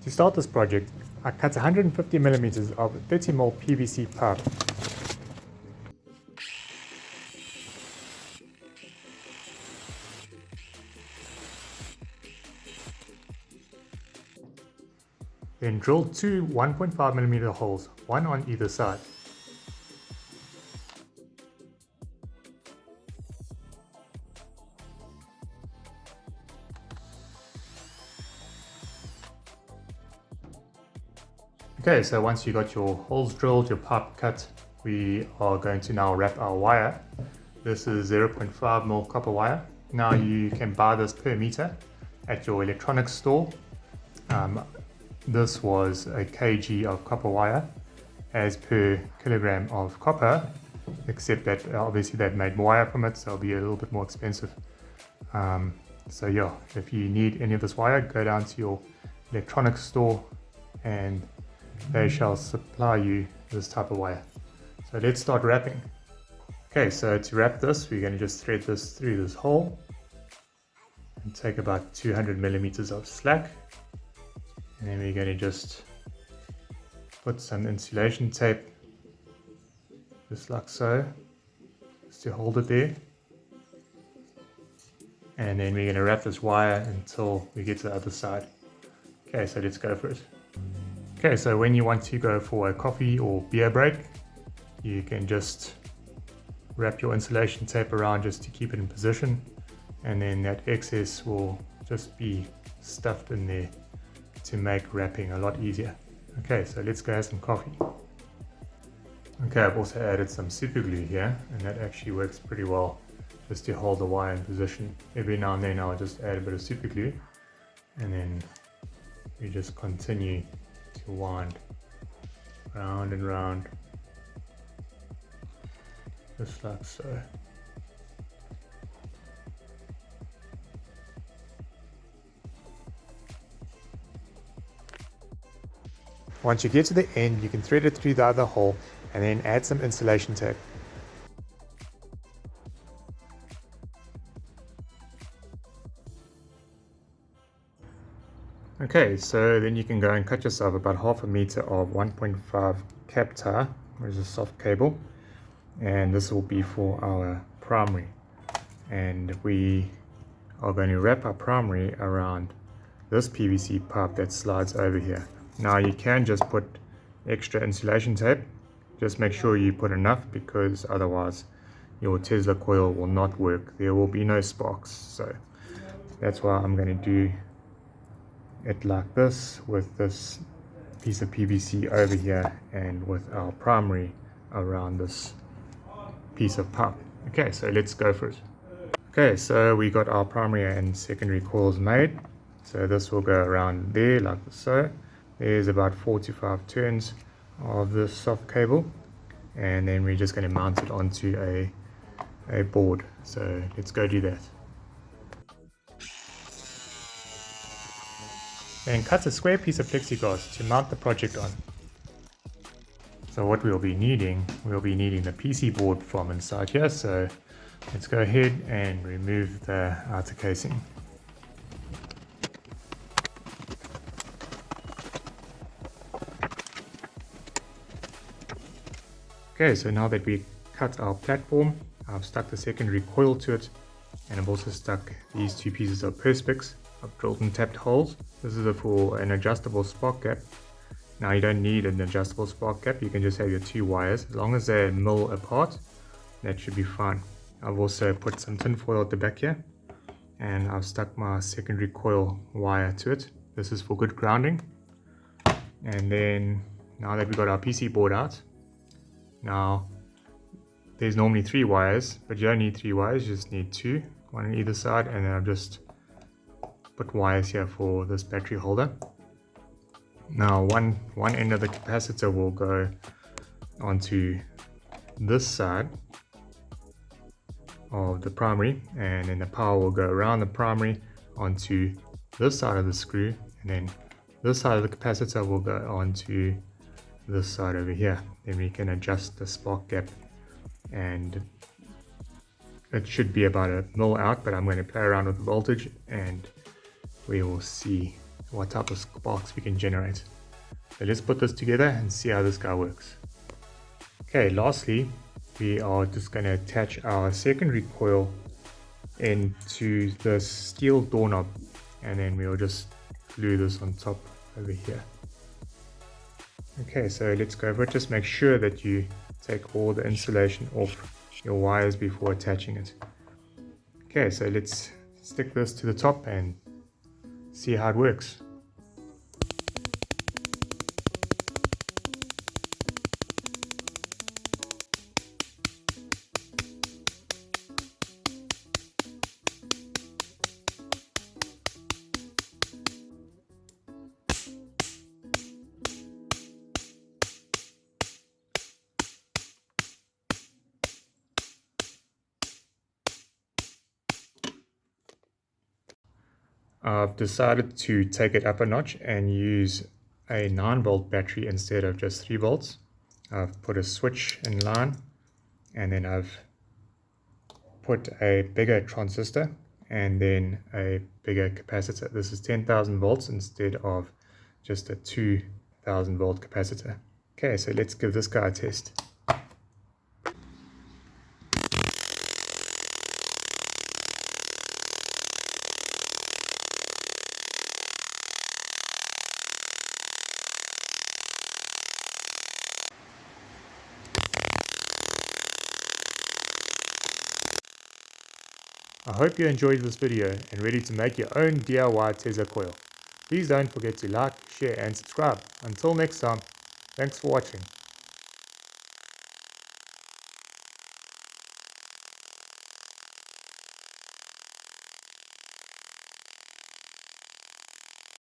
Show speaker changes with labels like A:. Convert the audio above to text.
A: To start this project, I cut 150 millimeters of 30mm PVC pipe. Then drill two 1.5mm holes, one on either side. Okay, so once you got your holes drilled, your pipe cut, we are going to now wrap our wire. This is 0.5mm copper wire. Now you can buy this per meter at your electronics store. This was a kg of copper wire as per kilogram of copper, except that obviously they've made wire from it, so it'll be a little bit more expensive. So yeah, if you need any of this wire, go down to your electronics store and they shall supply you this type of wire. So let's start wrapping. Okay, so to wrap this, we're going to just thread this through this hole and take about 200 millimeters of slack, and then we're going to just put some insulation tape just like so, just to hold it there, and then we're going to wrap this wire until we get to the other side. Okay, so let's go for it. Okay, so when you want to go for a coffee or beer break, you can just wrap your insulation tape around just to keep it in position, and then that excess will just be stuffed in there to make wrapping a lot easier. Okay, so let's go have some coffee. Okay, I've also added some super glue here, and that actually works pretty well just to hold the wire in position. Every now and then I'll just add a bit of super glue, and then we just continue to wind round and round, just like so. Once you get to the end, you can thread it through the other hole and then add some insulation tape. Okay, so then you can go and cut yourself about half a meter of 1.5 cap tie, which is a soft cable, and this will be for our primary, and we are going to wrap our primary around this PVC pipe that slides over here. Now you can just put extra insulation tape, just make sure you put enough, because otherwise your Tesla coil will not work. There will be no sparks, so that's why I'm going to do it like this, with this piece of PVC over here and with our primary around this piece of pipe. Okay, so let's go for it. Okay, so we got our primary and secondary coils made. So this will go around there like so. There's about 4 to 5 turns of this soft cable, and then we're just going to mount it onto a board. So let's go do that. Then cut a square piece of plexiglass to mount the project on. So what we'll be needing the PC board from inside here, so let's go ahead and remove the outer casing. Okay, so now that we cut our platform, I've stuck the secondary coil to it, and I've also stuck these two pieces of perspex. I've drilled and tapped holes. This is for an adjustable spark gap. Now you don't need an adjustable spark gap, you can just have your two wires. As long as they're 1mm apart, that should be fine. I've also put some tin foil at the back here, and I've stuck my secondary coil wire to it. This is for good grounding. And then now that we've got our PC board out, now there's normally 3 wires, but you don't need 3 wires, you just need 2, one on either side, and then I've just put wires here for this battery holder. Now one end of the capacitor will go onto this side of the primary, and then the power will go around the primary onto this side of the screw, and then this side of the capacitor will go onto this side over here. Then we can adjust the spark gap, and it should be about 1mm out, but I'm going to play around with the voltage and we will see what type of sparks we can generate. So let's put this together and see how this guy works. Okay, lastly, we are just going to attach our secondary coil into the steel doorknob, and then we'll just glue this on top over here. Okay, so let's go over it. Just make sure that you take all the insulation off your wires before attaching it. Okay, so let's stick this to the top and see how it works. I've decided to take it up a notch and use a 9-volt battery instead of just 3 volts. I've put a switch in line, and then I've put a bigger transistor and then a bigger capacitor. This is 10,000 volts instead of just a 2,000 volt capacitor. Okay, so let's give this guy a test. I hope you enjoyed this video and ready to make your own DIY Tesla coil. Please don't forget to like, share and subscribe. Until next time, thanks for watching.